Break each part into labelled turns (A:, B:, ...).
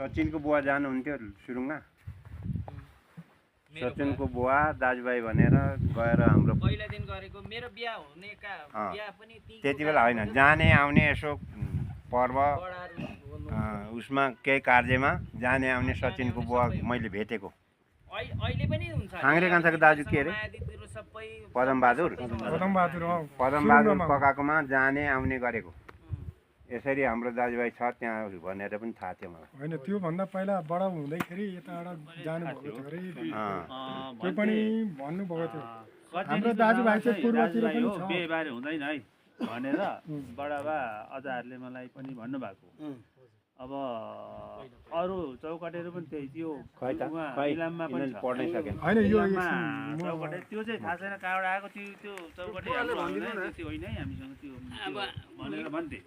A: सचिनको बुवा जानुहुन्थ्यो सुरुङमा सचिनको बुवा दाजुभाइ भनेर गएर हाम्रो
B: पहिला दिन गरेको मेरो बिहा हुनेका बिहा पनि
A: त्यति बेला होइन जाने आउने यसो पर्व उसमा केही कार्यमा जाने आउने सचिनको बुवा मैले भेटेको
B: अहिले पनि हुन्छ
A: खाङ्रे कान्छाको दाजु के अरे पदमबहादुर ककाकोमा जाने आउने गरेको यसरी हाम्रो दाजुभाइ छ त्यहाँ भनेर पनि थाहा थियो मलाई
C: होइन त्यो भन्दा पहिला बडा हुँदैखेरि यताबाट जानु भएको थियो अरे त्यो पनि भन्नुभएको थियो हाम्रो दाजुभाइ चाहिँ पूर्वतिर पनि छ
D: बिहेबारे हुँदैन है भनेर बडाबा अजाहरूले मलाई पनि भन्नुभएको अब अरू चौकटेहरू पनि त्यही त्यो इलाममा पनि
A: पढ्नै सकेन
C: होइन यो
D: चौकटे त्यो चाहिँ थाहा छैन कहाँबाट आएको त्यो चौकटे त्यो होइन है हामीसँग त्यो भनेर भन्थे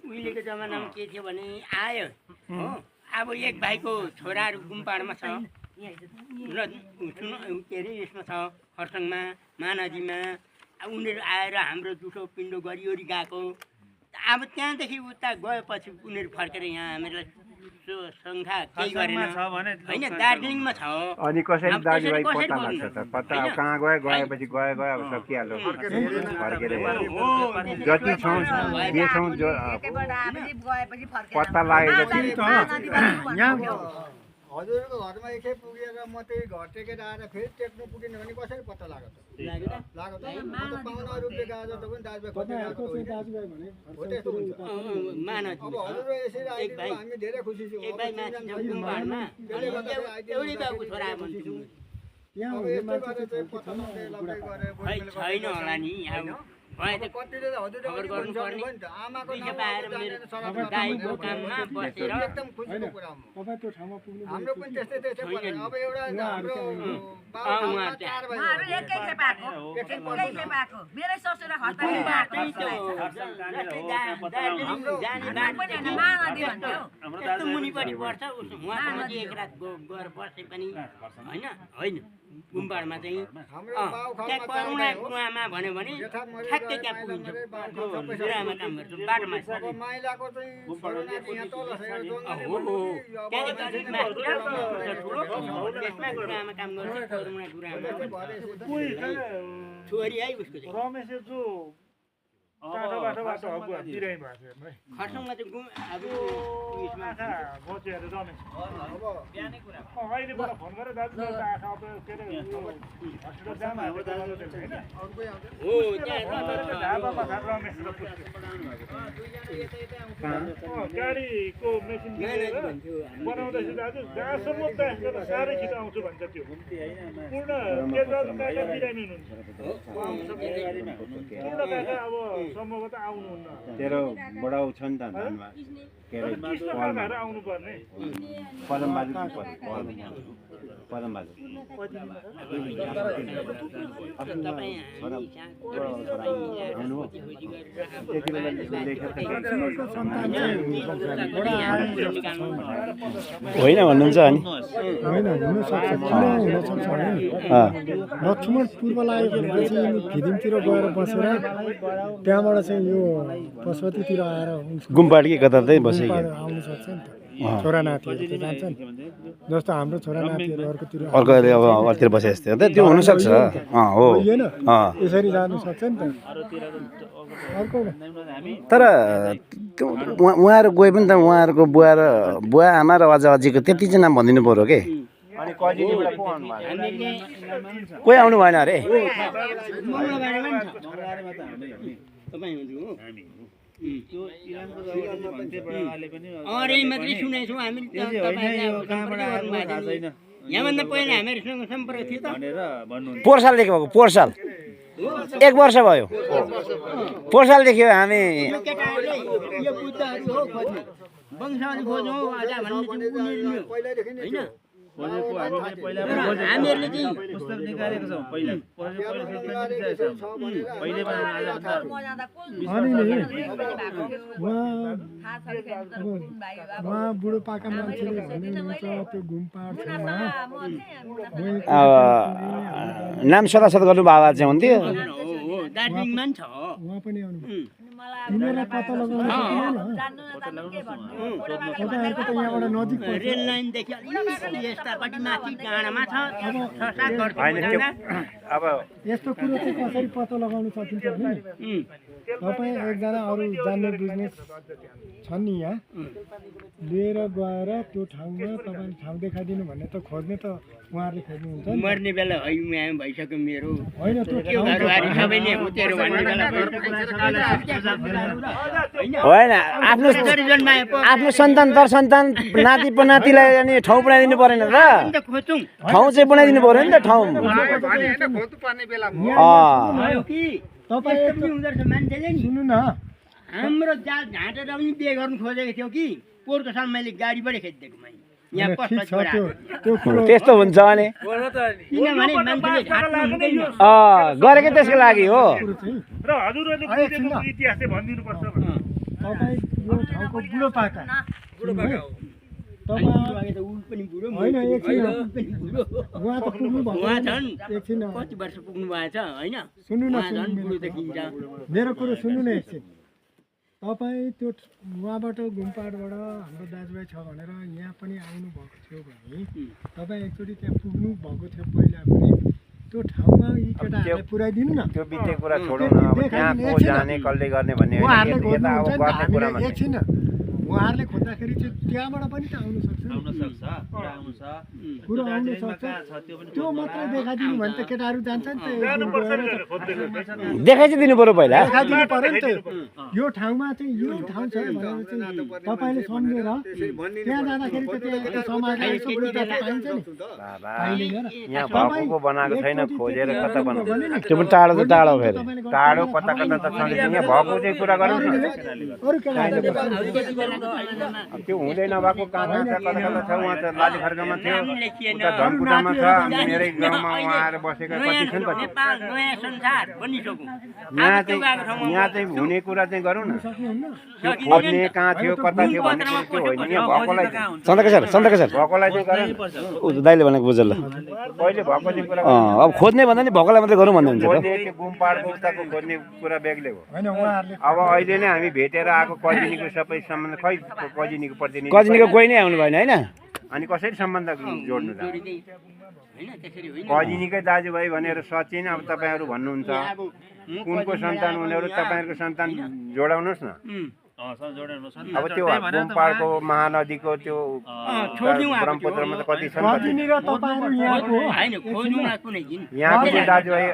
E: उहिलेको जमानामा के थियो भने आयो हो अब एक भाइको छोराहरू गुम्पाडमा छ र के अरे यसमा छ खरसाङमा महानदीमा उनीहरू आएर हाम्रो जुठो पिण्डो गरिओरी गएको अब त्यहाँदेखि उता गएपछि उनीहरू फर्केर यहाँ हामीलाई सङ्ख्या केही गरेन होइन दार्जिलिङमा छ
A: अनि कसरी दाजुभाइ पत्ता लाग्छ त पत्ता अब कहाँ गएपछि गयो अब सकिहाल्यो फर्केर जति छौँ जे छौँ पत्ता लागेको
F: हजुरको घरमा एकखेप पुगेर मात्रै घर टेकेर आएर फेरि टेक्नु पुगेन भने कसरी पत्ता लाग्यो लाग्यो त पाहुना रुपले गाज त पनि दाजुभाइ अब हजुर यसरी आइदिनु हामी धेरै खुसी छौँ
E: छैन होला नि
F: कतिले
E: खबर गर्नुपर्ने गाईको काममा बसेर
F: एकदम खुसीको कुरा हो हाम्रो पनि त्यस्तै त्यस्तै अब एउटा हाम्रो
G: मेरै ससुरा
E: मुनिपट्टि पर्छ उहाँसँग चाहिँ एक रात गएर बसे पनि होइन होइन गुम्बाडमा चाहिँ त्यहाँ करुणा कुवामा भन्यो भने ठ्याक्कै त्यहाँ पुगिन्छ बुढामा काम गर्छ बाटोमा
F: माइलाको चाहिँ
E: त्यसमा गुरामा काम गर्छ करुणा गुरामा छोरी है उसको खरसाङमा चाहिँ अब
D: गाडीको मेसिन बनाउँदैछ दाजु जहाँसम्म ब्यास गर्न साह्रै छिटो आउँछु भन्छ त्यो पूर्ण बिरामी हुनुहुन्छ पूर्ण काका अब सम्भवतः आउनुहुन्न
A: तेरो बडाउ छ नि त धनमा के अरे
D: आउनु पर्ने
A: पदमबहादुर त्यति बेला
H: होइन भन्नुहुन्छ अनि
C: होइन हुनसक्छ किन हुनसक्छ भने लक्ष्मण पूर्व लाग्यो भनेपछि फिदिमतिर गएर बसेर त्यहाँबाट चाहिँ यो पशुपतितिर आएर
H: गुम्पाड कि कता चाहिँ बसेको
C: आउनु सक्छ नि त छोरा नातिहरू त जान्छन् जस्तो हाम्रो छोरा नातिहरू अर्कोतिर
H: अर्कोले अब अर्तिर बसे जस्तै हो त त्यो हुनसक्छ हो
C: यसरी जानु सक्छ नि त अर्को
H: तर त्यो उहाँहरू गए पनि त उहाँहरूको बुवा आमा र अजीको त्यति चाहिँ नाम भनिदिनु पऱ्यो के कोही आउनु भएन अरे
E: मात्रै सुनेको छौँ हामी यहाँभन्दा पहिला हामीहरूसँग सम्पर्क थियो त
H: पोहोर सालदेखि भएको पोहोर साल 1 वर्ष भयो पोहोर सालदेखि हामी
E: हामीहरूले चाहिँ
D: पुस्तक निकालेको छौँ पहिला
C: उहाँ बुढोपाका मान्छेले भन्नुहुन्छ त्यो घुमपाड
H: नाम सदासद गर्नु बाबा चाहिँ हुन्थ्यो
E: दार्जिलिङमा पनि छ
C: उहाँ पनि आउनु तिनीहरूलाई पत्ता लगाउन सक्दैन तपाईँहरूको त यहाँबाट नजिक पर्छ
E: रेल लाइनदेखि अलिक यस्तापट्टि माथि डाँडामा छ
A: अब
C: यस्तो कुरो चाहिँ कसरी पत्ता लगाउन सकिन्छ भने तपाईँ एकजना अरू जान्ने बिजनेस छन् नि यहाँ लिएर गएर त्यो ठाउँमा तपाईँले ठाउँ देखाइदिनु भन्ने त खोज्ने त उहाँहरूले खोज्नुहुन्छ नि।
E: मर्ने बेला है भइसक्यो मेरो
C: होइन त्यो ठाउँ
E: घरबारी सबै नै हुतेरो भन्ने बेला
H: होइन आफ्नो सन्तान तर सन्तान नाति पनातिलाई अनि ठाउँ बनाइदिनु परेन र
E: खोज्छौँ
H: ठाउँ चाहिँ बनाइदिनु पर्यो नि त ठाउँ
C: तपाईँ
E: हुँदो रहेछ मान्छेले नि
C: सुन्नु न
E: हाम्रो जाल झाँटेर पनि बिहे गर्नु खोजेको थियो कि पोहोरको साल मैले गाडीबाटै खेदिदिएको मैले यहाँ
C: ठिक छ
E: पस्छ
C: त्यो कुरो
H: त्यस्तो हुन्छ भने
E: किनभने मान्छेले झाँट्नु हुँदैन
H: गरेकै त्यसको लागि हो
C: चाहिँ
D: र हजुरहरूले बुझेको इतिहास चाहिँ भनिदिनुपर्छ
C: तपाईँ यो ठाउँको बुढोपाका तपाईँ
E: ऊ पनि बुढो
C: होइन एकछिन उहाँ त पुग्नु
E: उहाँ
C: भएको
E: झन्
C: एकछिन
E: कति वर्ष पुग्नु भएछ होइन
C: सुन्नु न
E: उहाँ झन्
C: सुन्नु
E: बुढो देखिन्छ
C: मेरो कुरो सुन्नु न एकछिन तपाईँ त्यो उहाँबाट घुमपाटबाट हाम्रो दाजुभाइ छ भनेर यहाँ पनि आउनु भएको थियो भने तपाईँ एकचोटि त्यहाँ पुग्नु भएको थियो पहिला भने त्यो ठाउँमा यी केटाहरूलाई पुऱ्याइदिनु न
A: त्यो बित्ने कुरा छोडौँ न अब त्यहाँ को जाने कसले गर्ने भन्ने
C: उहाँहरूले
A: होइन यता अब
C: खोज्नुहुन्छ
A: गर्ने
C: नि त
A: कुरामा
C: हामीले एकछिन उहाँहरूले खोज्दाखेरि चाहिँ त्यहाँबाट पनि त आउनु सक्छ नि। कुरो आउनु सक्छ त्यो मात्रै देखाइदिनु भने त केटाहरू जान्छ नि त
H: देखाइ चाहिँ दिनु पर्यो पहिला
C: देखाइदिनु पर्यो नि त यो ठाउँमा चाहिँ यो ठाउँ छ भनेर चाहिँ तपाईँले सम्झेर त्यहाँ जाँदाखेरि त त्यहाँ समाजलाई यसो बुझ्दा त पाइन्छ नि पाइँदैन र।
A: यहाँ भक्कुको बनाएको छैन खोजेर कता बनाउँछ
H: त्यो पनि टाढो त टाढो फेरि
A: टाढो कता कता त छँदैछ यहाँ भएको चाहिँ कुरा गरौँ न
C: अरू केटाहरूले
A: त्यो हुँदै नभएको कहाँ कहाँ छ कता कता छ उहाँ त लाली खर्कामा थियो उता धनकुटामा छ मेरै गाउँमा उहाँ आएर बसेका कति छन् कति
E: नेपाल नयाँ संसार बनिसक्यो
A: यहाँ चाहिँ हुने कुरा चाहिँ गरौँ न त्यो खोज्ने कहाँ थियो कता थियो भन्ने कुरो त्यो होइन यहाँ भएकोलाई
H: सन्दका सर
A: भएकोलाई चाहिँ गरौँ
H: ऊ दाइले भनेको बुझ्छ ल
A: पहिले भएको चाहिँ कुरा
H: अब खोज्ने भन्दा नि भएकोलाई मात्रै गरौँ भन्ने हुन्छ
A: खोज्ने त्यो गुम्पाडको उताको खोज्ने कुरा बेग्लै हो
C: होइन उहाँहरूले
A: अब अहिले नै हामी भेटेर आएको कजिनीको सबै सम्बन्ध खै कजिनीको प्रतिनिधि
H: कजिनीको कोही नै आउनु भएन होइन
A: अनि कसरी सम्बन्ध जोड्नु त
E: होइन त्यसरी होइन
A: कजिनीकै दाजुभाइ भनेर सचिन अब तपाईँहरू भन्नुहुन्छ कुनको सन्तान उनीहरू तपाईँहरूको सन्तान जोडाउनुहोस् न अब त्यो गुम्पाडको महानदीको त्यो ब्रह्मपुत्रमा त कति छन्
C: कतिनिर तपाईँहरू यहाँको हो
E: होइन खोज्नु न कुनै दिन
A: यहाँको चाहिँ दाजुभाइ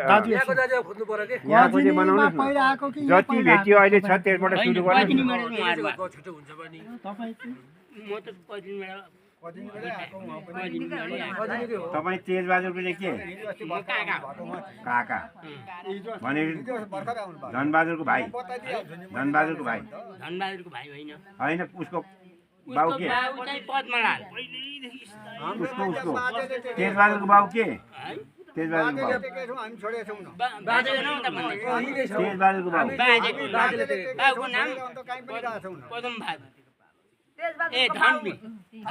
A: यहाँको चाहिँ बनाउनुहोस् न
C: पहिला आएको कि
A: जति भेटियो अहिले छ त्यसबाट सुरु गर्नुहोस् न
C: तपाईँ चाहिँ
E: म त कतिनिर
A: तपाईँ तेजबहादुरको चाहिँ के काका भने धनबहादुरको भाइ धनबहादुरको भाइ
E: धनबहादुरको भाइ होइन
A: होइन उसको बाउ के
E: बाबु चाहिँ पद्मलाल
A: उसको तेजबहादुरको बाउ के तेजबहादुरको बाउ
F: हामी छोडेका छौँ न
E: बाजेको नाम त भन्दै
A: तेजबहादुरको बाउ
E: बाबुको नाम
F: कहीँ पनि गएका छौँ न
E: पदम बहादुर ए धनबी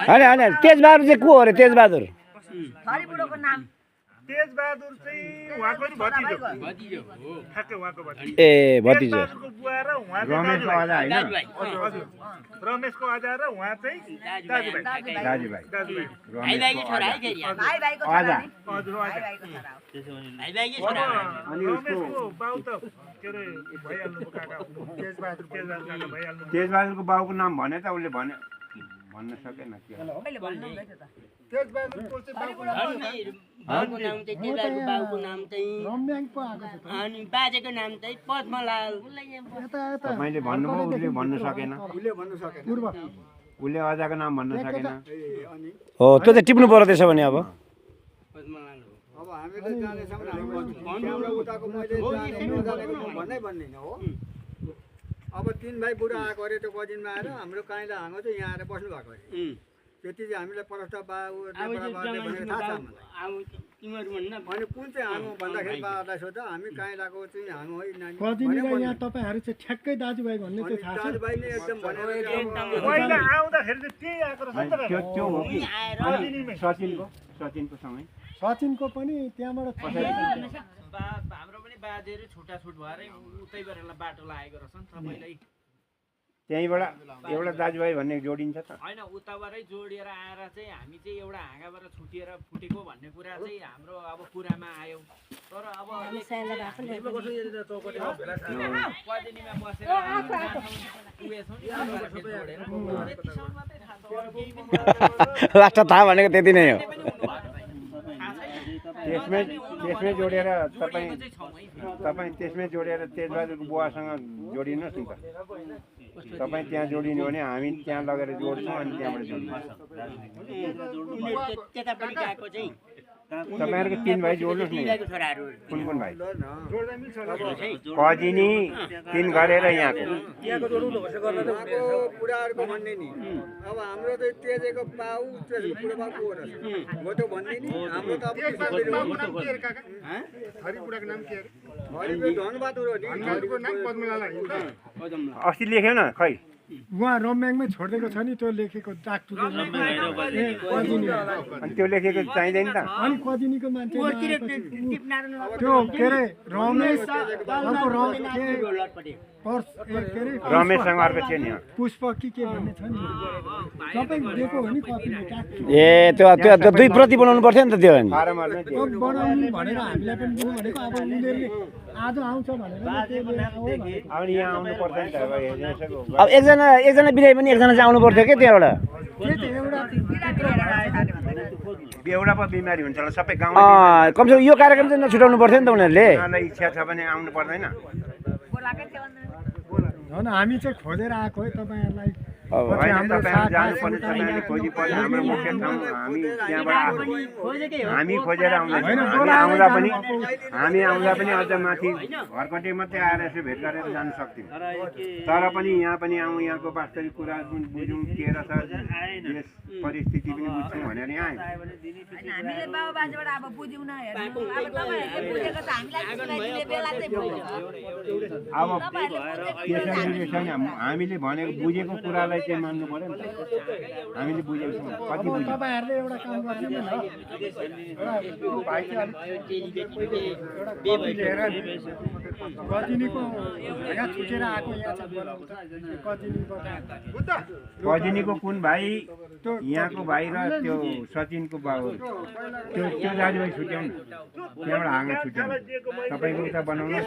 H: होइन होइन तेजबहादुर चाहिँ को हो अरे तेजबहादुर
D: तेजबहादुर चाहिँ उहाँको नि भतिजो
E: भतिजो हो
D: ठ्याक्कै उहाँको भतिजो
H: ए भतिजो
D: तेजबहादुरको बुवा र उहाँको
A: रमेशको अजा होइन
E: दाजुभाइ
D: हजुर रमेशको अजा र उहाँ चाहिँ दाजुभाइ
A: दाजुभाइ
D: दाजुभाइ
E: भाइ भाइको छोरा है फेरि
A: अजा
D: हजुर अजा
E: भाइ भाइकै छोरा
A: अनि उसको
D: रमेशको बाउ त के अरे भइहाल्नु काका तेजबहादुर काका भइहाल्नु
A: तेजबहादुरको बाउको नाम भने त उसले भने भन्न सकेन के
F: तेजबहादुरको चाहिँ बाबुको नाम
E: बाबुको नाम चाहिँ तेजबहादुर बाबुको नाम चाहिँ
C: रम्याङ पो आएको छ
E: अनि बाजेको नाम चाहिँ पद्मलाल
C: यता यता
A: तपाईँले भन्नुभयो उसले भन्न सकेन
F: उसले भन्नु सकेन
C: पूर्व
A: उसले अजाको नाम भन्न सकेन
H: हो त्यो चाहिँ टिप्नु पर्यो त्यसो भने अब
E: पद्मलाल हो
F: अब हामीले जानेछौँ हामी त्यहाँबाट उताको मैले जाने नजानेको म भन्नै भन्दिनँ हो अब 3 भाइ बुढा आएको अरे त्यो कजिनमा आएर हाम्रो काइँला हाँगो चाहिँ यहाँ आएर बस्नु भएको अरे त्यति चाहिँ हामीलाई प्रष्ट बाबु भनेर थाहा छ हामीलाई
E: अब तिमीहरू भन्दा
F: अनि कुन चाहिँ हाँगो भन्दाखेरि बाबालाई सोध्दा हामी काइँलाको चाहिँ हाँगो है नानी
C: कतिनिर यहाँ तपाईँहरू चाहिँ ठ्याक्कै दाजुभाइ भन्ने चाहिँ थाहा छ
F: दाजुभाइ नै एकदम भनेर
D: पहिला आउँदाखेरि चाहिँ त्यही आएको रहेछ नि त
A: त्यो हो कि
E: आएर
A: सचिनको समय
C: सचिनको पनि त्यहाँबाट
B: हाम्रो पनि बाजेहरू छुटाछुट भएर उतैबाट बाटो लागेको रहेछ नि तपाईँलाई
A: त्यहीँबाट एउटा दाजुभाइ भन्ने जोडिन्छ त
B: होइन उताबाटै जोडिएर आएर चाहिँ हामी चाहिँ एउटा हाँगाबाट छुटिएर फुटेको भन्ने कुरा चाहिँ हाम्रो अब कुरामा आयो तर अब पदिनीमा बसेर उयोछौँ नि त्यतिसम्म मात्रै थाहा छ अरू केही पनि
H: लास्ट थाहा भनेको त्यति नै हो
A: त्यसमै जोडेर तपाईँ त्यसमै जोडेर तेजबहादुरको बुवासँग जोडिनुहोस् नि त तपाईँ त्यहाँ जोडिनु भने हामी त्यहाँ लगेर जोड्छौँ अनि त्यहाँबाट जोड्छौँ
E: त्यतापट्टि गएको चाहिँ
A: तपाईँहरूको 3 भाइ जोड्नुहोस् नि
E: छोराहरू
A: कुन कुन भाइ कजिनी 3 गरेर यहाँको
F: उहाँको बुढाहरूको भन्ने नि अब हाम्रो त तेजेको पाउ तेजेको बुढो बाउ को रहेछ हो त भन्ने नि हाम्रो त अब धनबाद हो नि
A: अस्ति लेख्यो न खै
C: उहाँ रम्याङमै छोडिदिएको छ नि त्यो लेखेको डाक्टुले
A: अनि त्यो लेखेको चाहिँदैन त
C: अनि कजिनीको मान्छे त्यो के अरे रमेश अर्को
A: रमेशसँग अर्को थियो नि
C: पुष्प कि के भन्ने छ नि सबै दिएको हो नि कपीले डाक्टु
H: ए त्यो 2 प्रति बनाउनु पर्थ्यो नि त त्यो भने
A: फारमहरुमा त्यो
C: बनाउनु भनेर हामीलाई पनि दिनु भनेको अब उनीहरूले आज आउँछ भनेर
A: अनि यहाँ आउनु पर्दैन त अब हेर्नुसक्यो
H: अब एकजना बिराई पनि एकजना चाहिँ आउनु पर्थ्यो के त्यहाँबाट
A: बेहुला पो बिमारी हुन्छ होला सबै गाउँ
H: कमसेकम यो कार्यक्रम चाहिँ नछुटाउनु पर्थ्यो नि त उनीहरूले
A: उनीहरूलाई इच्छा छ भने आउनु पर्दैन
C: हामी चाहिँ खोजेर आएको है तपाईँहरूलाई
A: होइन तपाईँहरू जानुपर्ने तपाईँहरूले खोजी पर्यो हाम्रो मुख्य ठाउँ हामी त्यहाँबाट हामी खोजेर आउँदैछौँ हामी आउँदा पनि अझ माथि घरकटे मात्रै आएर यसो भेट गरेर जान सक्थ्यौँ तर पनि यहाँ पनि आउँ यहाँको वास्तविक कुरा बुझौँ के रहेछ यस परिस्थिति पनि बुझ्छौँ भनेर यहाँ आयौँ
G: हामीले बाबुबाजेबाट अब बुझ्यौँ न हेर्नु अब तपाईँहरूले बुझेको त हामीलाई दिने बेला चाहिँ भयो
A: अब त्यसरी हामीले भनेको बुझेको कुरालाई चाहिँ मान्नु पर्यो नि त हामीले बुझेको छौँ कति बुझ्यौँ
C: तपाईँहरूले एउटा काम गर्नु कजिनीको यहाँ छुटेर आएको यहाँ चाहिँ बोलाउँछ
A: कजिनीको कुन भाइ यहाँको भाइ र त्यो सचिनको बाबु त्यो दाजुभाइ छुट्याउनु त्यहाँबाट हाँगा छुट्याउनु तपाईँको उता बनाउनु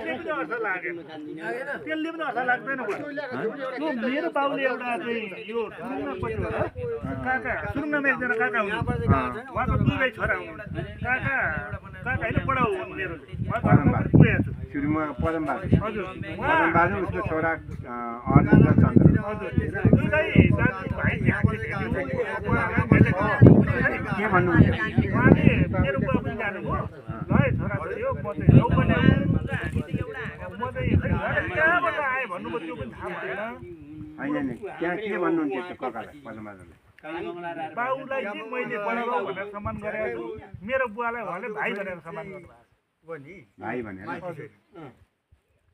D: त्यसले पनि आशा लाग्दैन मेरो बाउले एउटा चाहिँ यो काका सुरुङमा एकजना काका हुनुहुन्छ उहाँको 2 भाइ छोरा हुनुहुन्छ काका होइन बडा हो मेरो
A: सुरुमा पदमबहादुर उसको छोरा अर्जुन र चन्द्र के भन्नुहुन्छ
D: उहाँले मेरो बुवा पनि जानुभयो ल छोरा छोरी हो म चाहिँ कहाँबाट आएँ भन्नुभयो त्यो पनि थाहा भएन
A: होइन नि त्यहाँ के भन्नुहुन्थ्यो त्यो ककालाई पदमबहादुरले
D: बाउलाई चाहिँ मैले बडा बाउ भनेर सम्मान गरेको छु मेरो बुवालाई उहाँले भाइ भनेर सम्मान गर्नुभएको
A: भाइ भनेर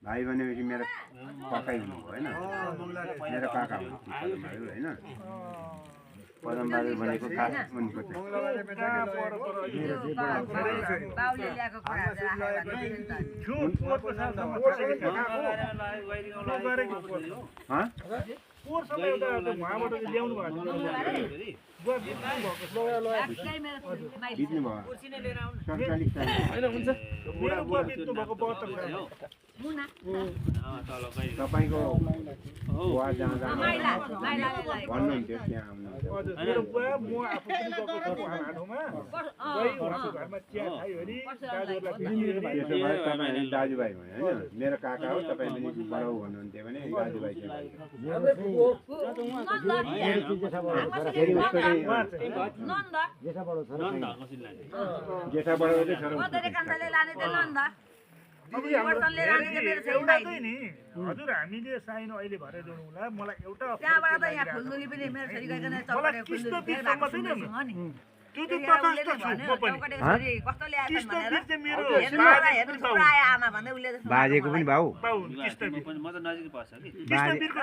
A: भाइ भनेपछि मेरो काकै हुनुभयो होइन मेरो काका हुनुहुन्थ्यो होइन पदमबहादुर भनेको खास उनको
G: बाउले ल्याएको कुराहरू
A: तपाईँको बुवा जाँदा भन्नुहुन्थ्यो त्यहाँ
D: मेरो बुवा म आफू पनि गएको छु हाटोमा गई उहाँको घरमा चिया खायो भने
A: तपाईँ दाजुभाइ भयो होइन मेरो काका हो तपाईँ पनि बडाउ भन्नुहुन्थ्यो भने दाजुभाइ जेठा बडा
D: नि हजुर हामीले साइनो अहिले भएर जोडौँला मलाई एउटा
A: बाजेको पनि भाउ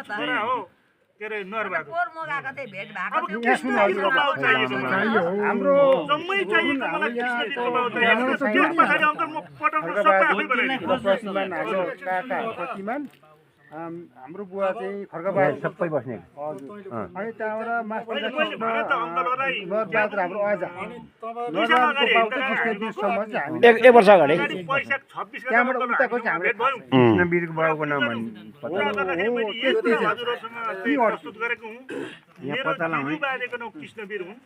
D: छोरा हो के अरे नरबहादुर
G: पोहोर म गएको थिएँ, भेट भएको
D: अब
G: थियो।
D: कृष्णवीरको बाउ चाहिएको
C: चाहियो हो।
D: हाम्रो जम्मै चाहिएको मलाई कृष्णवीरको बाउ चाहिएको त्यस पछाडि अङ्कल म पटाउनु सबै आफै बनाइदिन्छु
A: प्रतिमान हाम्रो काका प्रतिमान हाम्रो बुवा चाहिँ खड्गबहादुर सबै बस्ने अनि त्यहाँबाट मास्टर
D: मैले भने त अङ्कलहरूलाई
A: नरबहादुर हाम्रो अजा
D: दुईजना अगाडि
A: कृष्णवीरसम्म चाहिँ हामी
H: एक वर्ष अगाडि
D: वैशाख 26 गते
A: त्यहाँबाट उताको चाहिँ हाम्रो
D: भेट भयो
A: कृष्णवीरको बाबुको नाम पत्ता
D: कुरा गर्दाखेरि मैले यस हजुरहरूसँग चाहिँ प्रस्तुत गरेको हुँ
A: यहाँ पत्ता लगाउने
D: मेरो बाजेको नाम कृष्णवीर हुन्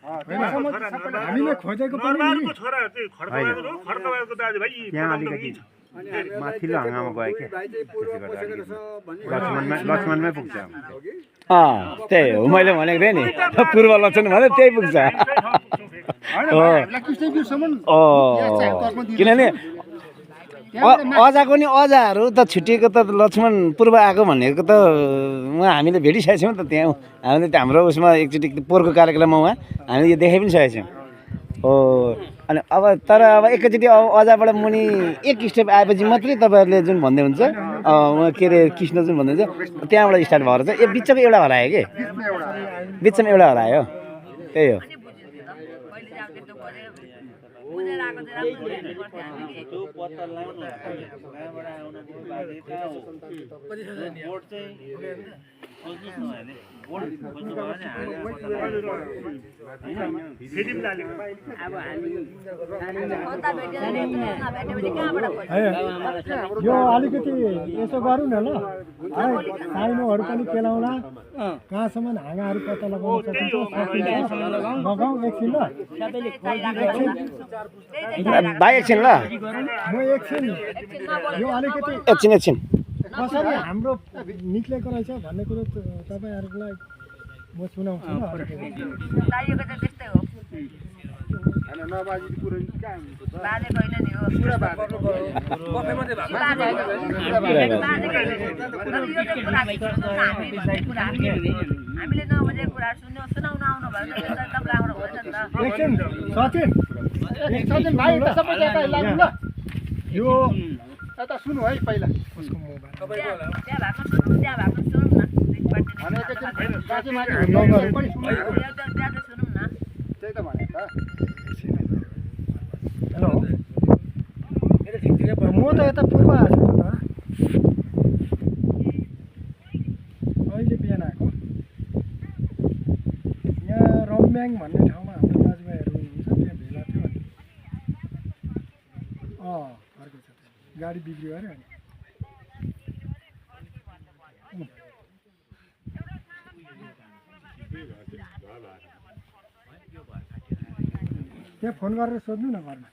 C: हामीले खोजेको पनि
D: नरबहादुरको छोरा चाहिँ खड्गबहादुर हो खड्गबहादुरको दाजुभाइ यी
A: त्यहाँ
D: पदमदमी
A: अलिकति
D: छ।
A: माथिल्लो हाँगामा गयो क्या
F: भाइ चाहिँ पूर्व पसेको रहेछ भन्ने
A: लक्ष्मणमै पुग्छ
H: त्यही हो मैले भनेको थिएँ नि पूर्व लक्षण भने त्यही पुग्छ किनभने अजाको नि अजाहरू त छुट्टिएको त लक्ष्मण पूर्व आएको भनेको त उहाँ हामीले भेटिसकेको छौँ त त्यहाँ हामीले त हाम्रो उसमा एकचोटि पोहोरको कार्यक्रममा उहाँ हामीले यो देखाइ पनि सकेको छौँ हो अनि अब तर अब एकैचोटि अजाबाट मुनि एक स्टेप आएपछि मात्रै तपाईँहरूले जुन भन्दै हुन्छ उहाँ के अरे कृष्ण जुन भन्दै हुन्छ त्यहाँबाट स्टार्ट भएर चाहिँ बिचको एउटा हरायो कि बिचमा एउटा हरायो त्यही हो
G: पनि बुझिन्थ्यो त। पहिले चाहिँ अब त्यस्तो खोजेर बुझेर आएको चाहिँ राम्रो बुझ्नु पर्थ्यो हामीले।
B: त्यो पत्ता लगाउनु कहाँबाट आउनुभयो बाजे कहाँ हो बोर्ड चाहिँ खोज्नुहोस् न अहिले बोर्ड खोज्नु भयो भने
D: फेरि पनि डालेको
E: अब हामी
G: खोज्दा भेटेन रे, नभेटेपछि कहाँबाट खोज्नु?
C: यो अलिकति यसो गरौँ न ल साइनोहरू पनि केलाउँला कहाँसम्म हाँगाहरू पत्ता लगाउन सकिन्छ लगाउँ एकछिन ल
H: भाइ एकछिन ल
C: म एकछिन यो अलिकति
H: एकछिन
C: कसरी हाम्रो निक्लेको रहेछ भन्ने कुरो तपाईँहरूलाई म सुनाउँछु ल अलिकति।
G: चाहिएको चाहिँ त्यस्तै हो। बाजेको होइन नि हो। बाजेको होइन। तर यो चाहिँ कुरा हामी भन्ने कुरा हामीले नबुझेको कुरा सुनाउन आउनु भयो भने त तपाईँ आउनु भएन नि त।
C: एकछिन सचिन भाइ सबै लाग्नु ल यो यता सुन्नु है पहिला उसको मोबाइल
G: त्यहाँ भएको सुनौँ, त्यहाँ भएको सुनौँ न। दुईपट्टि
C: नगरेको
G: एउटा ज्यादा सुनौँ न।
F: त्यही त भने त
C: हेलो म त यता पूर्व आएको त अहिले बिहान आएको यहाँ रम्ब्याङ भन्ने ठाउँमा हाम्रो दाजुभाइहरू हुनुहुन्छ त्यहाँ भेला थियो अनि अर्को छ गाडी बिग्रियो अरे अनि त्यहाँ फोन गरेर सोध्नु न घरमा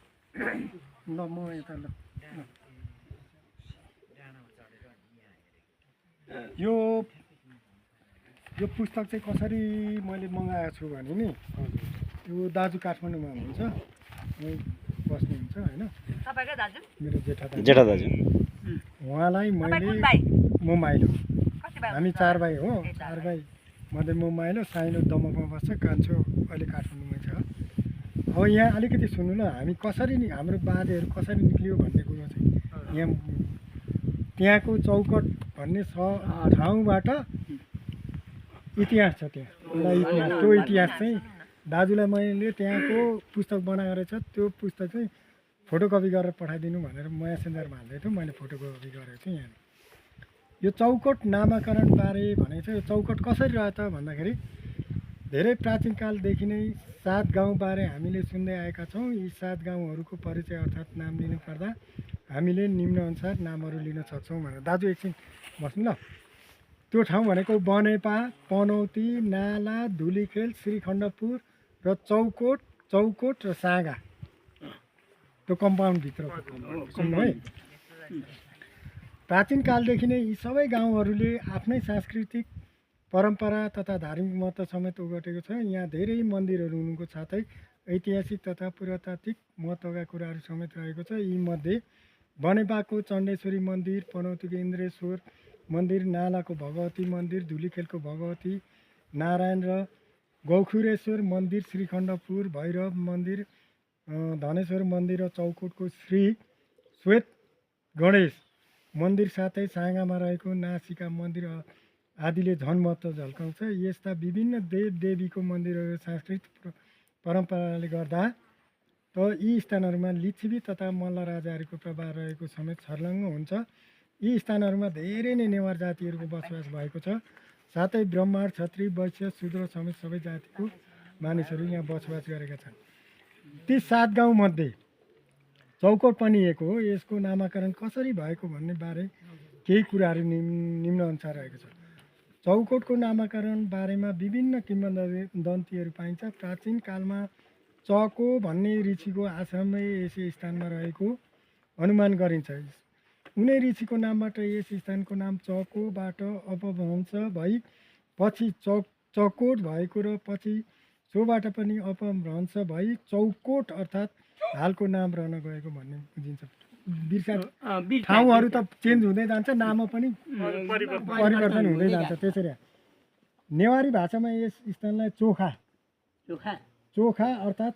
C: ल म यता ल यो पुस्तक चाहिँ कसरी मैले मगाएको छु भने नि यो दाजु काठमाडौँमा हुनुहुन्छ उहीँ बस्नुहुन्छ होइन
G: तपाईँकै दाजु?
C: मेरो जेठा
H: दाजु
C: उहाँलाई
G: तपाईँ
C: मैले
G: कुन भाइ?
C: म माइलो
G: कति भाइ
C: हामी
G: हुनुहुन्छ?
C: 4 भाइ हो 4 भाइ मध्ये म माइलो साइनो दमकमा बस्छ कान्छो अहिले काठमाडौँमै छ। अब यहाँ अलिकति सुन्नु न हामी कसरी नि हाम्रो बाजेहरू कसरी निक्लियो भन्ने कुरो चाहिँ यहाँ त्यहाँको चौकट भन्ने ठाउँबाट इतिहास छ त्यहाँ एउटा इतिहास त्यो इतिहास चाहिँ दाजुलाई मैले त्यहाँको पुस्तक बनाएको रहेछ त्यो पुस्तक चाहिँ फोटोकपी गरेर पठाइदिनु भनेर म्यासेन्जरमा हाल्दै थियो मैले फोटोकपी गरेको थिएँ यहाँ यो चौकट नामाकरण बारे भनेको चाहिँ यो चौकट कसरी रह्यो त भन्दाखेरि धेरै प्राचीन कालदेखि नै 7 गाउँबारे हामीले सुन्दै आएका छौँ। यी 7 गाउँहरूको परिचय अर्थात् नाम लिनुपर्दा हामीले निम्नअनुसार नामहरू लिन सक्छौँ भनेर दाजु एकछिन बस्नु ल। त्यो ठाउँ भनेको बनेपा, पनौती, नाला, धुलीखेल, श्रीखण्डपुर र चौकोट र सागा त्यो कम्पाउन्डभित्र सुन्नु है। प्राचीन कालदेखि नै यी सबै गाउँहरूले आफ्नै सांस्कृतिक परम्परा तथा धार्मिक महत्त्व समेत ओगटेको छ। यहाँ धेरै मन्दिरहरू हुनुको साथै ऐतिहासिक तथा पुरातात्विक महत्त्वका कुराहरू समेत रहेको छ। यीमध्ये बनेपाको चण्डेश्वरी मन्दिर, पनौतीको इन्द्रेश्वर मन्दिर, नालाको भगवती मन्दिर, धुलीखेलको भगवती नारायण र गौखुरेश्वर मन्दिर, श्रीखण्डपुर भैरव मन्दिर, धनेश्वर मन्दिर र चौकोटको श्री श्वेत गणेश मन्दिर साथै साँगामा रहेको नासिका मन्दिर आदिले झन् महत्त्व झल्काउँछ। यस्ता विभिन्न देव देवीको मन्दिरहरू सांस्कृतिक परम्पराले गर्दा त यी स्थानहरूमा लिच्छवी तथा मल्ल राजाहरूको प्रभाव रहेको समेत छर्लङ्ग हुन्छ। यी स्थानहरूमा धेरै नै नेवार जातिहरूको बसोबास भएको छ। साथै ब्राह्मण, क्षत्रिय, वैश्य, शूद्र समेत सबै जातिको मानिसहरू यहाँ बसोबास गरेका छन्। ती 7 गाउँमध्ये चौकोट पनि एक हो। यसको नामाकरण कसरी भएको भन्ने बारे केही कुराहरू निम्नअनुसार रहेको छ। चौकोटको नामाकरण बारेमा विभिन्न किंवदन्तीहरू पाइन्छ। प्राचीन कालमा चको भन्ने ऋषिको आश्रमै यस स्थानमा रहेको अनुमान गरिन्छ। उनै ऋषिको नामबाट यस स्थानको नाम चकोबाट अपभ्रंश भई पछि चकोट भएको र पछि सोबाट पनि अपभ्रंश भई चौकोट अर्थात् हालको नाम रहन गएको भन्ने बुझिन्छ। ठाउँहरू त चेन्ज हुँदै जान्छ, नाममा पनि परिवर्तन हुँदै जान्छ। त्यसरी नेवारी भाषामा यस स्थानलाई चोखा अर्थात्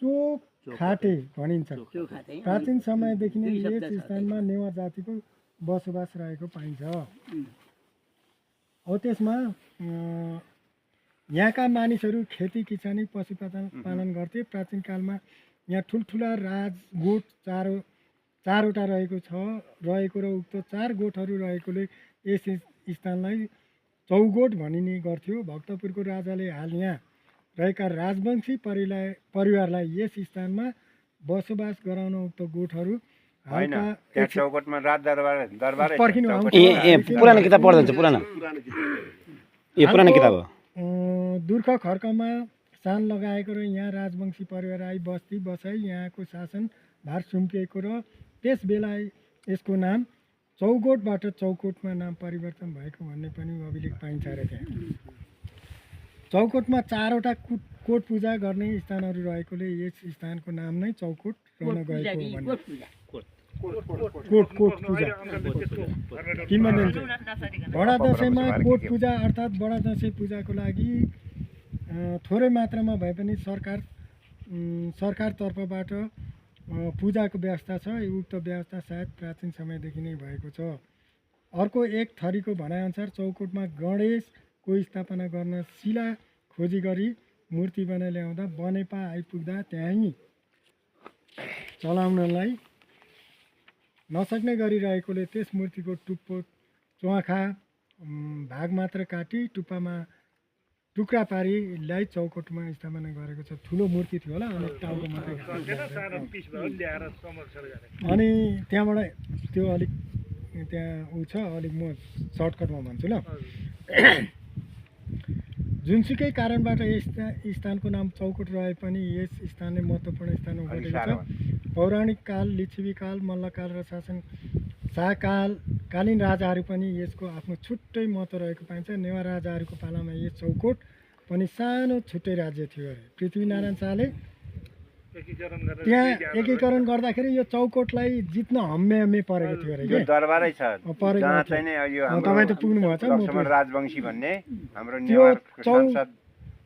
C: चोखाटे भनिन्छ। प्राचीन समयदेखि नै यस स्थानमा नेवार जातिको बसोबास रहेको पाइन्छ। अब त्यसमा यहाँका मानिसहरू खेती किसानी पशुपालन गर्थे। प्राचीन कालमा यहाँ ठुल्ठुला राजगोठ चारवटा रहेको र उक्त 4 गोठहरू रहेकोले यस स्थानलाई चौगोठ भनिने गर्थ्यो। भक्तपुरको राजाले हाल यहाँ रहेका राजवंशी परिवारलाई यस स्थानमा बसोबास गराउन उक्त गोठहरू
A: चौकोटमा राज दरबार
C: पर्खिनु
H: पुरानो किताब पढ्दै हुन्छ। पुरानो किताब हो।
C: दुर्ख खर्कमा सान लगाएको र यहाँ राजवंशी परिवार आई बस्ती बसाई यहाँको शासन भार सुम्पिएको र त्यस बेला यसको नाम चौगोटबाट चौकोटमा नाम परिवर्तन भएको भन्ने पनि अभिलेख पाइन्छ अरे। त्यहाँ चौकोटमा 4वटा कोट पूजा गर्ने स्थानहरू रहेकोले यस स्थानको नाम नै चौकोट रहन गएको भन्ने कोट पूजा किंवदन्ती। बडा दसैँमा कोट पूजा अर्थात् बडा दसैँ पूजाको लागि थोरै मात्रामा भए पनि सरकार तर्फबाट पूजाको व्यवस्था छ। उक्त व्यवस्था सायद प्राचीन समयदेखि नै भएको छ। अर्को एक थरीको भनाइअनुसार चौकोटमा गणेशको स्थापना गर्न शिला खोजी गरी मूर्ति बनाइ ल्याउँदा बनेपा आइपुग्दा त्यहीँ चलाउनलाई नसक्ने गरिरहेकोले त्यस मूर्तिको टुप्पो च्वाखा भाग मात्र काटी टुक्रा पारी ल्याई चौकोटमा स्थापना गरेको छ। ठुलो मूर्ति थियो होला अनि टाउको मात्रै अनि त्यहाँबाट त्यो अलिक त्यहाँ छ अलिक म सर्टकटमा भन्छु ल। जुनसुकै कारणबाट यस स्थानको नाम चौकोट रहे पनि यस स्थानले महत्त्वपूर्ण स्थान ओगटेको छ। पौराणिक काल, लिच्छवी काल, मल्लकाल र शाहकालीन राजाहरू पनि यसको आफ्नो छुट्टै महत्त्व रहेको पाइन्छ। नेवार राजाहरूको पालामा यस चौकोट पनि सानो छुट्टै राज्य थियो अरे। पृथ्वीनारायण शाहले त्यहाँ एकीकरण गर्दाखेरि यो चौकोटलाई जित्न हम्मे परेको थियो अरे।
A: दरबारै छ जहाँ चाहिँ नि यो
C: तपाईँ त पुग्नु भएको छ।
A: लक्ष्मण राजवंशी भन्ने हाम्रो नेवार सांसद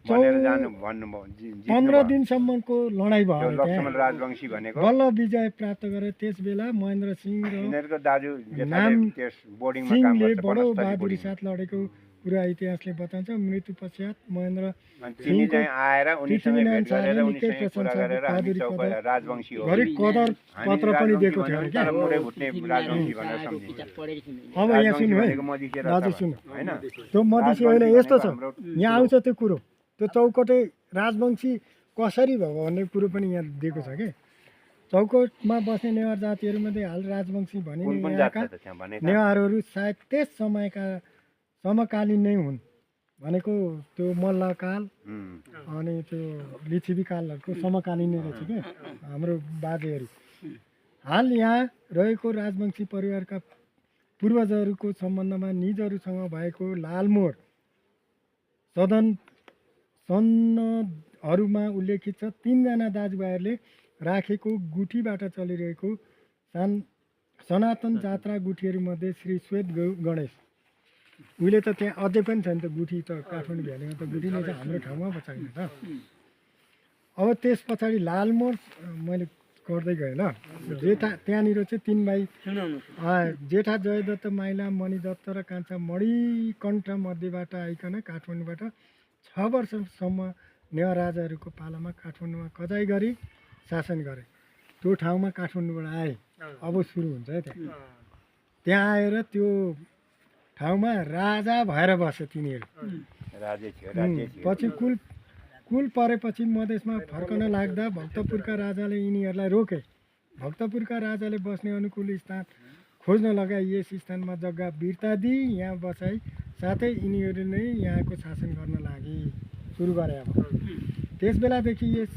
A: भनेर जानु भन्नुभयो।
C: 15 दिनसम्मको लडाइँ भयो।
A: लक्ष्मण राजवंशी भनेको
C: बल्ल विजय प्राप्त गरे। त्यस बेला महेन्द्र सिंह र
A: यिनीहरूको दाजु
C: नाम
A: त्यस बोर्डिङमा काम
C: सिंहले
A: गर्छ
C: बडो बहादुरी साथ लडेको कुरा इतिहासले बताउँछ। मृत्यु पश्चात महेन्द्र
A: तिनी चाहिँ आएर उनीसँग भेट गरेर उनीसँग कुरा गरेर हामी राजवंशी हो
C: गरी कदर पत्र पनि दिएको थियो
A: तर पुरै भुट्ने राजवंशी भनेर सम्झिन्छ।
C: अब यहाँ सुन्नु है दाजु सुन्नु
A: हैन
C: त्यो मधेसी अहिले यस्तो छ यहाँ आउँछ त्यो कुरो। त्यो चौकोटे राजवंशी कसरी भयो भन्ने कुरो पनि यहाँ दिएको छ कि चौकोटमा बस्ने नेवार जातिहरूमध्ये हाल राजवंशी भनिने यहाँका नेवारहरू सायद त्यस समयका समकालीन नै हुन्। भनेको त्यो मल्लकाल अनि त्यो लिच्छवी कालहरूको समकालीन नै रहेछ क्या हाम्रो बाजेहरू। हाल यहाँ रहेको राजवंशी परिवारका पूर्वजहरूको सम्बन्धमा निजहरूसँग भएको लालमोहर सनदहरूमा उल्लेखित छ। 3 जना दाजुभाइहरूले राखेको गुठीबाट चलिरहेको सनातन जात्रा गुठीहरूमध्ये श्री श्वेत गणेश उहिले त त्यहाँ अझै पनि छ नि त गुठी त काठमाडौँ भ्यालीमा त गुठी नै छ, हाम्रो ठाउँमा पो छैन त। अब त्यस पछाडि लालमोहर मैले गर्दै गएँ ल। जेठा त्यहाँनिर चाहिँ 3 भाइ जेठा जयदत्त, माइला, मणिदत्त र कान्छा मणिकण्ठ मध्येबाट आइकन काठमाडौँबाट 6 वर्षसम्म नेवार राजाहरूको पालामा काठमाडौँमा कजाइ गरी शासन गरे। त्यो ठाउँमा काठमाडौँबाट आए, अब सुरु हुन्छ है त्यहाँ आएर त्यो ठाउँमा राजा भएर बसे तिनीहरू। पछि कुल परेपछि मधेसमा फर्कन लाग्दा भक्तपुरका राजाले यिनीहरूलाई रोके। भक्तपुरका राजाले बस्ने अनुकूल स्थान खोज्न लगाए। यस स्थानमा जग्गा बिर्ता दिई यहाँ बसाई साथै यिनीहरू नै यहाँको शासन गर्न लागि सुरु गरे। अब त्यस बेलादेखि यस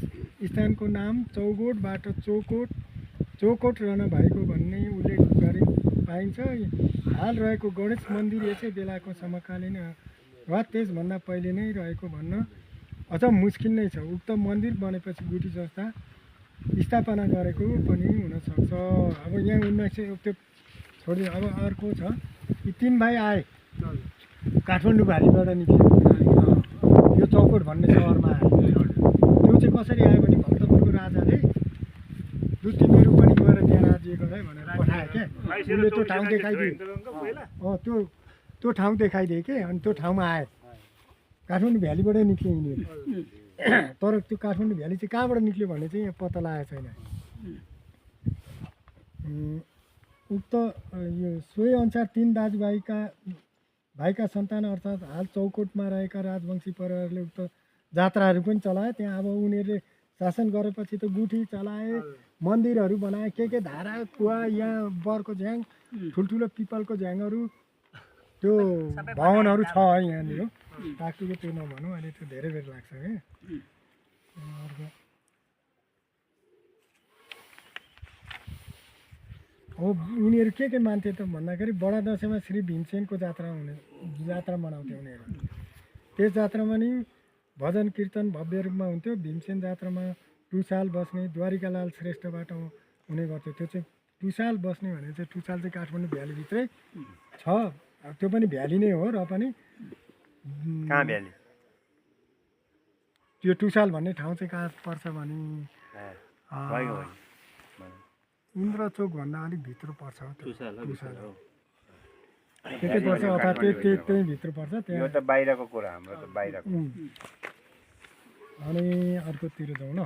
C: स्थानको नाम चौगोटबाट चोकोट रहन भएको भन्ने उल्लेख गरे पाइन्छ। हाल रहेको गणेश मन्दिर यसै बेलाको समकालीन वा त्यसभन्दा पहिले नै रहेको भन्न अझ मुस्किल नै छ। उक्त मन्दिर बनेपछि गुठी संस्था स्थापना गरेको पनि हुनसक्छ। अब यहाँ 1900 त्यो छोडिदियो। अब अर्को छ, यी 3 भाइ आए काठमाडौँ भ्यालीबाट निक्ल्यो, यो चौकोट भन्ने सहरमा आयो। त्यो चाहिँ कसरी आयो भने भक्तपुरको राजाले लु तिमीहरू पनि गएर त्यहाँ राज्य गर भनेर पठायो क्या। उसले त्यो ठाउँ देखाइदियो, त्यो ठाउँ देखाइदियो कि, अनि त्यो ठाउँमा आयो। काठमाडौँ भ्यालीबाटै निक्ल्यो यिनीहरू। तर त्यो काठमाडौँ भ्याली चाहिँ कहाँबाट निक्ल्यो भन्ने चाहिँ यहाँ पत्ता लागेको छैन। उक्त यो सोही अनुसार 3 दाजुभाइका सन्तान अर्थात् हाल चौकोटमा रहेका राजवंशी परिवारले उक्त जात्राहरू पनि चलाए। त्यहाँ अब उनीहरूले शासन गरेपछि त गुठी चलाए, मन्दिरहरू बनाए, के धारा कुवा, यहाँ बरको झ्याङ, ठुल्ठुलो पिपलको झ्याङहरू, त्यो भवनहरू छ है यहाँनिर। टाकटुको त्यो नभनौँ, अहिले त्यो धेरै बेर लाग्छ है। अब उनीहरू के मान्थे त भन्दाखेरि बडा दसैँमा श्री भीमसेनको जात्रा मनाउँथे उनीहरू। त्यस जात्रामा नि भजन कीर्तन भव्य रूपमा हुन्थ्यो। भीमसेन जात्रामा टुसाल बस्ने द्वारिकालाल श्रेष्ठबाट हुने गर्थ्यो। त्यो चाहिँ टुसाल बस्ने भने चाहिँ टुसाल चाहिँ काठमाडौँ भ्यालीभित्रै छ। त्यो पनि भ्याली नै हो र पनि
A: कहाँ भ्याली?
C: त्यो टुसाल भन्ने ठाउँ चाहिँ कहाँ पर्छ भने इन्द्रचोक भन्दा अलिक भित्र पर्छ। टुसाल त्यतै पर्छ, अथवा त्यही भित्र पर्छ।
A: त्यो त बाहिरको कुरा, हाम्रो त बाहिरको।
C: अनि अर्कोतिर जाउँ ल।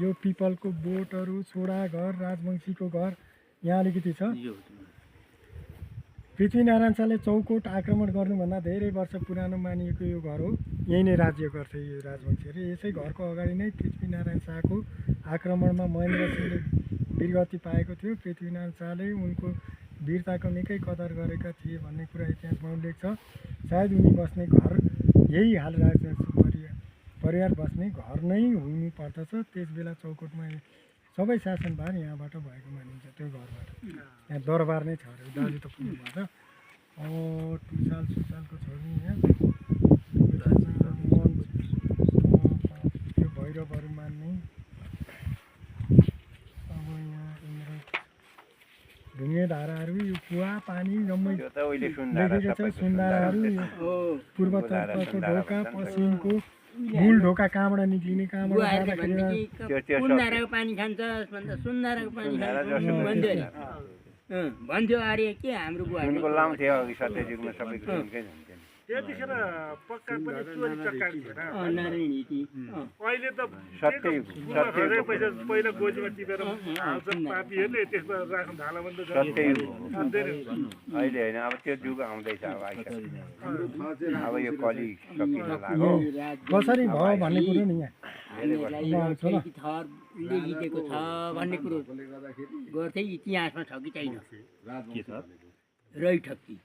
C: यो पिपलको बोटहरू, सोडा घर, राजवंशीको घर यहाँ अलिकति छ। पृथ्वीनारायण शाहले चौकोट आक्रमण गर्नुभन्दा धेरै वर्ष पुरानो मानिएको यो घर हो। यही नै राज्य गर्थे यो राजवंशीहरू। यसै घरको अगाडि नै पृथ्वीनारायण शाहको आक्रमणमा महेन्द्र सिंहले वीरगति पाएको थियो। पृथ्वीनारायण शाहले उनको वीरताको निकै कदर गरेका थिए भन्ने कुरा इतिहासमा उल्लेख छ। सायद उनी बस्ने घर यही हाल राजवंशी परिवार बस्ने घर नै हुनु पर्दछ। त्यस बेला चौकोटमा सबै शासनभार यहाँबाट भएको मानिन्छ, त्यो घरबाट। यहाँ दरबार नै छ अरे। दाजु त पुग्नु भएछ। टुसाल सुसालको छोड्ने यहाँ त्यो भैरवहरू मान्ने। अब यहाँ ढुङ्गे धाराहरू, यो कुवा पानी जम्मै देखेको छ। सुन्दाराहरू, पूर्वतर्फको ढोका, पश्चिमको मूल ढोका कहाँबाट निक्लिने, कहाँबाट
E: सुन्दाराको पानी खान्छ भन्दा सुन्दाराको पानी भन्थ्यो अरे के हाम्रो बुवाले
A: लाउँथ्यो अघि सत्ययुगमा सबै सुनकै हुन्थ्यो।
D: त्यतिखेर पक्का पनि चोरी चक्कारी थिएन।
E: नारायणी
D: अहिले त पैसा पहिला गोजीमा टिपेर हाल्छ पापीहरूले, त्यसमा राख्न थाल्यो भने त
A: अहिले होइन। अब त्यो युग आउँदैछ। अब अब यो कली सकिन लाग्यो।
C: कसरी भयो भन्ने कुरो नि यहाँ
E: थरले हिँडेको छ भन्ने कुरो गर्थे। इतिहासमा छ कि छैन? रैठक्की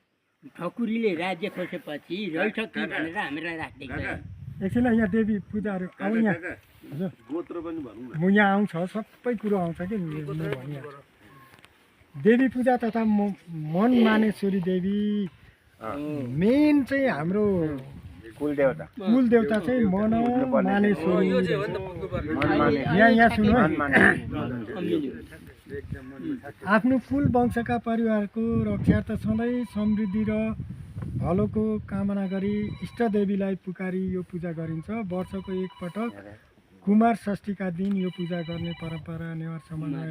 E: ठकुरीले राज्य खोसेपछि रैठक्की भनेर हामीलाई राखिदिएको छ।
C: एकछिन यहाँ देवी पूजाहरू अब यहाँ म यहाँ आउँछ, सबै कुरो आउँछ कि भनिहाल्छु। देवी पूजा तथा मन मानेश्वरी देवी मेन चाहिँ हाम्रो कुलदेवता चाहिँ मन मानेश्वरी। यहाँ सुन्नु है, आफ्नो कुल वंशका परिवारको रक्षार्थ सधैँ समृद्धि र भलोको कामना गरी इष्टदेवीलाई पुकारी यो पूजा गरिन्छ। वर्षको एकपटक कुमार षष्ठीका दिन यो पूजा गर्ने परम्परा नेवार समाजमा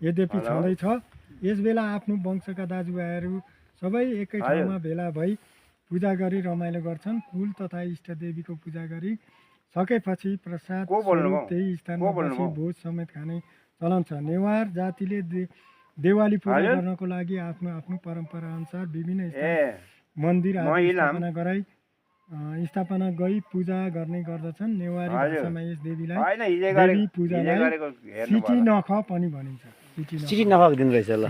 C: यद्यपि छँदैछ। यस बेला आफ्नो वंशका दाजुभाइहरू सबै एकै ठाउँमा भेला भई पूजा गरी रमाइलो गर्छन्। कुल तथा इष्टदेवीको पूजा गरी सकेपछि प्रसाद स्वरूप त्यही स्थानमा बसी भोज समेत खाने चलन छ। नेवार जातिले देवाली पूजा गर्नको लागि आफ्नो आफ्नो परम्परा अनुसार विभिन्न मन्दिर आदि स्थापना गई पूजा गर्ने गर्दछन्। नेवारी भाषामा यस देवीलाई देवी पूजालाई सिटी नख पनि भनिन्छ।
H: सिटी नखको दिन रहेछ ल।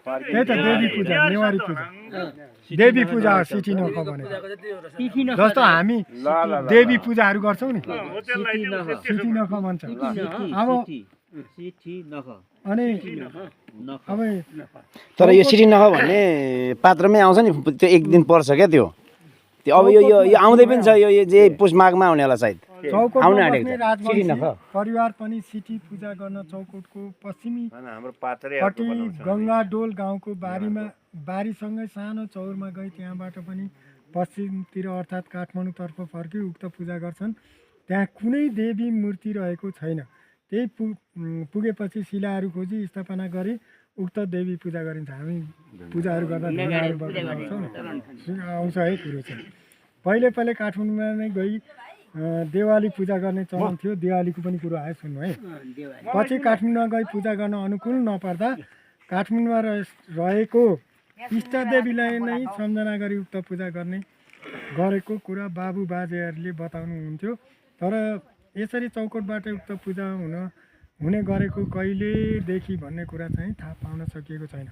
C: त्यही त देवी पूजा, नेवारी पूजा, देवी पूजा सिटी नख भनेको। जस्तो हामी देवी पूजाहरू गर्छौँ नि, सिटी नख भन्छ। अब अनि अब
H: तर यो सिटी नख भन्ने पात्रमै आउँछ नि, त्यो एक दिन पर्छ क्या त्यो अब यो आउँदै पनि छ। यो जे पुष माघमा आउनेवाला सायद आउन आँटेको छ। सिटी नख
C: परिवार पनि सिटी पूजा गर्न चौकोटको पश्चिमीपट्टि गङ्गा डोल गाउँको बारीसँगै सानो चौरमा गई त्यहाँबाट पनि पश्चिमतिर अर्थात् काठमाडौँतर्फ फर्की उक्त पूजा गर्छन्। त्यहाँ कुनै देवी मूर्ति रहेको छैन। त्यही पुगेपछि शिलाहरू खोजी स्थापना गरी उक्त देवी पूजा गरिन्छ। हामी पूजाहरू गर्दा आउँछ है कुरो चाहिँ। पहिले काठमाडौँमा नै गई देवाली पूजा गर्ने चलन थियो। दिवालीको पनि कुरो आयो सुन्नु है। पछि काठमाडौँमा गई पूजा गर्न अनुकूल नपर्दा काठमाडौँमा रहेको इष्टदेवीलाई नै सम्झना गरी उक्त पूजा गरेको कुरा बाबु बाजेहरूले बताउनुहुन्थ्यो। तर यसरी चौकोटबाट उक्त पूजा हुने गरेको कहिलेदेखि भन्ने कुरा चाहिँ थाहा पाउन सकिएको छैन।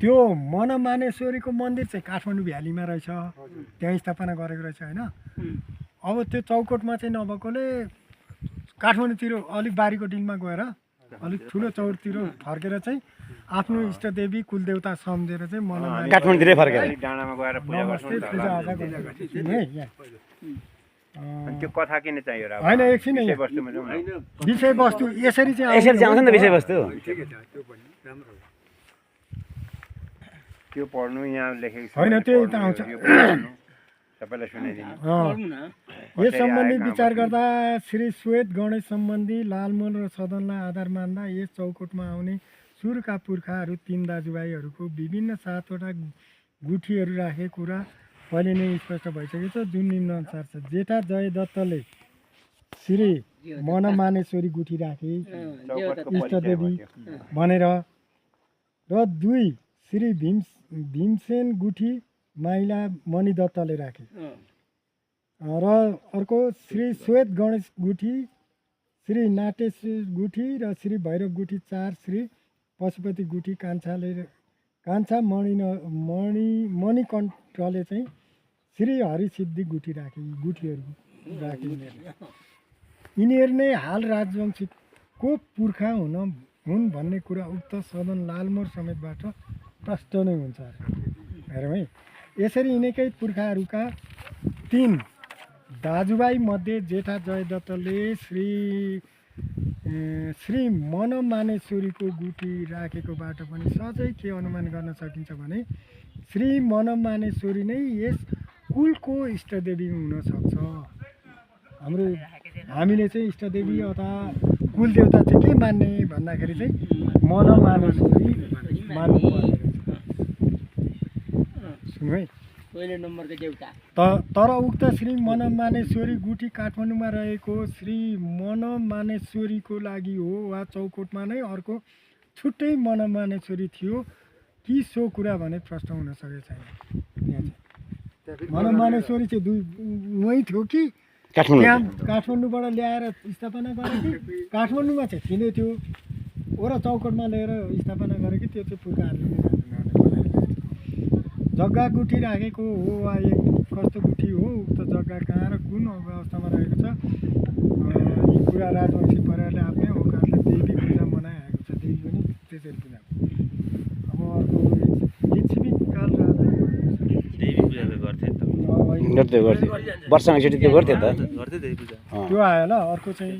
C: त्यो मनमानेश्वरीको मन्दिर चाहिँ काठमाडौँ भ्यालीमा रहेछ, त्यहाँ स्थापना गरेको रहेछ होइन। अब त्यो चौकोटमा चाहिँ नभएकोले काठमाडौँतिर अलिक बारीको डिलमा गएर अलिक ठुलो चौरतिर फर्केर चाहिँ आफ्नो इष्टदेवी कुलदेवता सम्झेर चाहिँ
H: काठमाडौँतिरै फर्केर
C: पूजाआजा गर्ने
A: त्यो कथा किन चाहियो र?
C: होइन एकछिन विषयवस्तु यसरी चाहिँ
H: आउँछ नि त विषयवस्तु।
A: त्यो पढ्नु यहाँ लेखेको
C: होइन, त्यही त आउँछ।
A: सबैलाई सुनाइदिनु।
C: यस सम्बन्धी विचार गर्दा श्री श्वेत गणेश सम्बन्धी लालमोल र सदनलाई आधार मान्दा यस चौकोटमा आउने सुरका पुर्खाहरू 3 दाजुभाइहरूको विभिन्न 7वटा गुठीहरू राखेको कुरा पहिले नै स्पष्ट भइसकेको छ, जुन निम्न अनुसार छ। जेठा जयदत्तले श्री मनमानेश्वरी गुठी राखे इष्टदेवी भनेर, र 2 श्री भीमसेन गुठी माइला मणिदत्तले राखे, र अर्को श्री श्वेत गणेश गुठी, श्री नाटेश्वर गुठी र श्री भैरव गुठी, 4 श्री पशुपति गुठी कान्छा मणिकण्ठले चाहिँ श्री हरिसिद्धि गुठी राखे। यिनीहरू नै हाल राजवंशीको पुर्खा हुन् भन्ने कुरा उक्त सदन लालमोर समेतबाट प्रष्ट नै हुन्छ हेरौँ है। यसरी यिनकै पुर्खाहरूका 3 दाजुभाइ मध्ये जेठा जयदत्तले श्री मनमानेश्वरीको गुठी राखेकोबाट पनि सहजै के अनुमान गर्न सकिन्छ भने श्री मनमानेश्वरी नै यस कुलको इष्टदेवी हुन सक्छ। हामीले चाहिँ इष्टदेवी अथवा कुलदेवता चाहिँ के मान्ने भन्दाखेरि चाहिँ मनमानेश्वरी मान्नुपर्ने रहेछ। सुन्नु है,
E: पहिलो नम्बरको देउता।
C: तर उक्त श्री मनमानेश्वरी गुठी काठमाडौँमा रहेको श्री मनमानेश्वरीको लागि हो वा चौकोटमा नै अर्को छुट्टै मनमानेश्वरी थियो कि सो कुरा भने प्रश्न हुन सकेको छैन। मनमानेश्वरी चाहिँ उहीँ थियो कि त्यहाँ काठमाडौँबाट ल्याएर स्थापना गरे कि काठमाडौँमा चाहिँ थिँदै थियो र चौकोटमा ल्याएर स्थापना गरे कि त्यो चाहिँ पुर्खाहरूले जग्गा गुठी राखेको हो वा एक कस्तो गुठी हो, उक्त जग्गा कहाँ र कुन अवस्थामा रहेको छ, यी कुरा राजवंशी परिवारले आफ्नै औकातले देवी पूजा मनाइआएको छ। देवी पनि त्यसरी पूजा। अब अर्को लिच्छवी काल राजा
B: देवी पूजा त गर्थे त,
H: गर्थ्यो वर्षमा एकचोटि त्यो गर्थ्यो त,
C: त्यो आयो ल। अर्को चाहिँ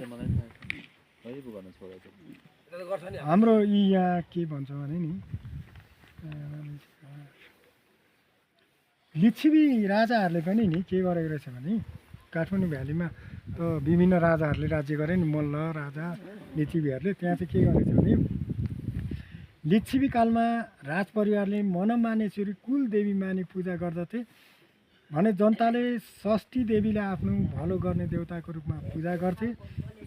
C: हाम्रो यहाँ के भन्छ भने नि लिच्छवी राजाहरूले पनि नि के गरेको रहेछ भने काठमाडौँ भ्यालीमा त विभिन्न राजाहरूले राज्य गरे नि, मल्ल राजा लिच्छवीहरूले। त्यहाँ चाहिँ के गरेको थियो भने लिच्छवी कालमा राजपरिवारले मनमानेश्वरी कुलदेवी मानी पूजा गर्दथे भने जनताले षष्ठी देवीलाई आफ्नो भलो गर्ने देवताको रूपमा पूजा गर्थे।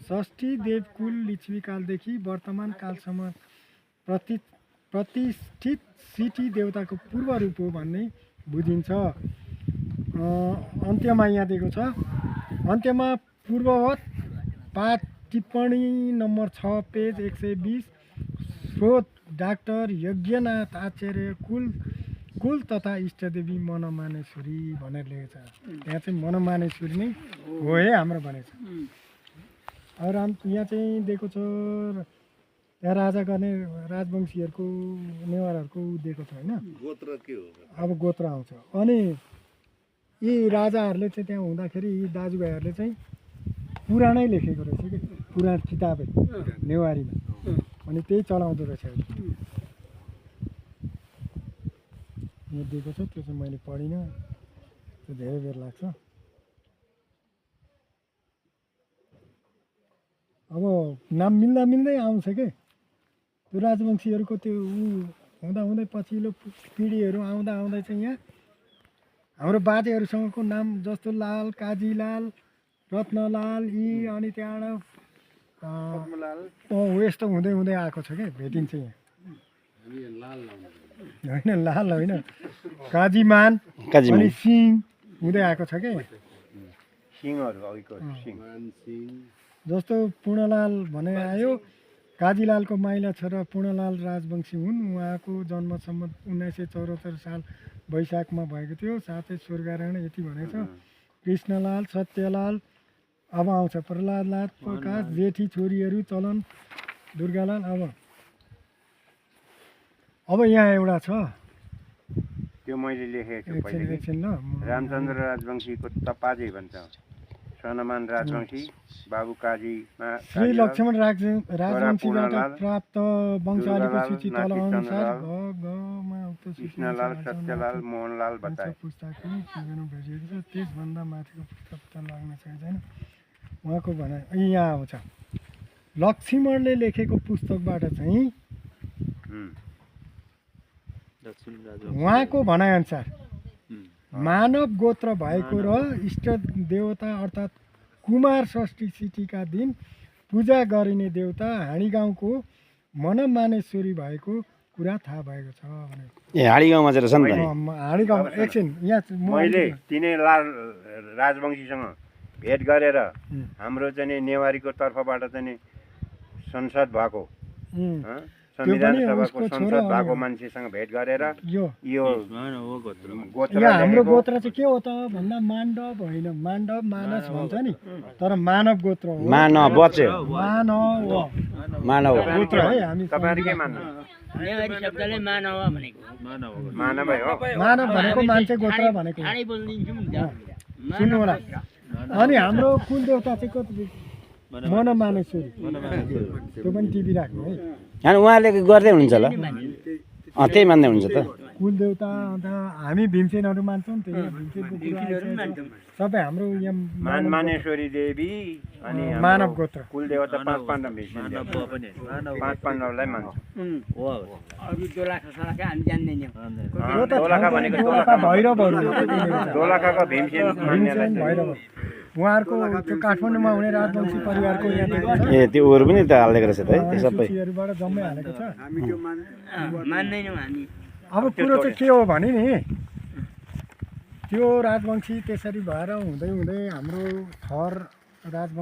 C: षष्ठी देव कुल लिच्छवी कालदेखि वर्तमान कालसम्म प्रतिष्ठित सिटी देवताको पूर्व रूप हो भन्ने बुझिन्छ। अन्त्यमा यहाँ दिएको छ, अन्त्यमा पूर्ववत पाठ टिप्पणी नम्बर 6 पेज 120 स्रोत डाक्टर यज्ञनाथ आचार्य कुल तथा इष्टदेवी मनमानेश्वरी भनेर लेखेको छ। त्यहाँ चाहिँ मनमानेश्वरी नै हो है हाम्रो भनेको छ। अरू यहाँ चाहिँ दिएको छ त्यहाँ राजा गर्ने राजवंशीहरूको नेवारहरूको दिएको छ होइन,
B: गोत्र के हो?
C: अब गोत्र आउँछ। अनि यी राजाहरूले चाहिँ त्यहाँ हुँदाखेरि यी दाजुभाइहरूले चाहिँ पुराणै लेखेको रहेछ कि, पुराण किताबै नेवारीमा, अनि त्यही चलाउँदो रहेछ। यो दिएको छ, त्यो चाहिँ मैले पढिनँ, त्यो धेरै बेर लाग्छ। अब नाम मिल्दा मिल्दै आउँछ के, त्यो राजवंशीहरूको त्यो हुँदा हुँदै पछिल्लो पिँढीहरू आउँदा आउँदै चाहिँ यहाँ हाम्रो बाजेहरूसँगको नाम जस्तो लाल, काजीलाल, रत्नलाल यी, अनि त्यहाँबाट यस्तो हुँदै हुँदै आएको छ क्या, भेटिन्छ यहाँ। होइन लाल होइन, काजीमान अनि सिंह हुँदै आएको छ क्या।
A: सिंहहरू अघिको सिंह
C: जस्तो पूर्णलाल भने आयो, काजीलालको माइला छोरा पूर्णलाल राजवंशी हुन्। उहाँको जन्म सम्म 1974 साल वैशाखमा भएको थियो। साथै स्वर्गारोहण यति भनेको छ। कृष्णलाल, सत्यलाल, अब आउँछ प्रहलादलाल, प्रकाश, जेठी छोरीहरू चलन, दुर्गालाल। अब यहाँ एउटा छ,
A: त्यो मैले लेखेको छु
C: एकछिन
A: पहिले।
C: एकछिन ल,
A: रामचन्द्र राजवंशीको तपाजे भन्छ, सनमान राजवंशी, बाबु काजीमा
C: श्री लक्ष्मण राजवंशीबाट प्राप्त वंशावलीको सूची तल अनुसार घमा उक्त
A: कृष्णलाल, सत्यलाल, मोहनलाल बताए।
C: पुस्तकको विवरण भेटिएको छ। त्यसभन्दा माथिको पुस्तक त लाग्न सक्दैन। उहाँको भनाइ यहाँ आउँछ, लक्ष्मणले लेखेको पुस्तकबाट चाहिँ उहाँको भनाइअनुसार मानव गोत्र भएको र इष्ट देवता अर्थात् कुमार षष्ठी सिटीका दिन पूजा गरिने देवता हाँडी गाउँको मनमानेश्वरी भएको कुरा थाहा भएको छ भने।
H: ए हाँडी गाउँमा चाहिँ रहेछ नि त।
C: हाँडी गाउँ एकछिन यहाँ
A: मैले तिनै लाल राजवंशीसँग भेट गरेर हाम्रो चाहिँ नेवारीको तर्फबाट चाहिँ संसद भएको संविधान सभाको संसद भएको मान्छेसँग भेट गरेर यो गोत्र
C: हाम्रो गोत्र चाहिँ के हो त भन्दा माण्डव होइन, माण्डव मानस भन्छ नि, तर मानव गोत्र हो।
H: मानव बच्यो, मानव
C: गोत्र है। हामी
A: तपाईहरु के मान्नु?
E: नेवारी शब्दले मानव भनेको,
A: मानवै हो।
C: मानव भनेको मान्छे गोत्र भनेको हो।
E: हाँडी बोलिदिन्छु नि त।
C: सुन्नु होला। अनि हाम्रो कुल देवता चाहिँ कति मनमानेश्वरी, त्यो पनि टिभी राख्नु है।
H: अनि उहाँले गर्दै हुनुहुन्छ ल, त्यही मान्दै हुन्छ त।
C: कुल देवता अन्त हामी भीमसेनहरू मान्छौँ, त्यही भीमसेनको कुरा सबै हाम्रो यहाँ
A: मानेश्वरी देवी अनि
C: मानव गोत्र
A: कुल देवता 5 पाण्डव पनि 5 पाण्डवलाई मान्छ।
E: अरु दोलाखा सलाखा हामी जान्दैनौँ।
A: दोलाखा भनेको
C: भैरवहरू,
A: दोलाखाको भीमसेन
C: भैरव उहाँहरूको त्यो काठमाडौँमा हुने राजवंशी परिवारको यहाँ
H: ए त्यो अरू पनि त हालिदिएको रहेछ त है, त्यो सबै
C: सूचीहरूबाट जम्मै हालेको छ।
E: मान्दैनौँ हामी।
C: अब कुरो चाहिँ के हो भने नि, त्यो राजवंशी त्यसरी भएर हुँदै हुँदै हाम्रो थर राजवंशी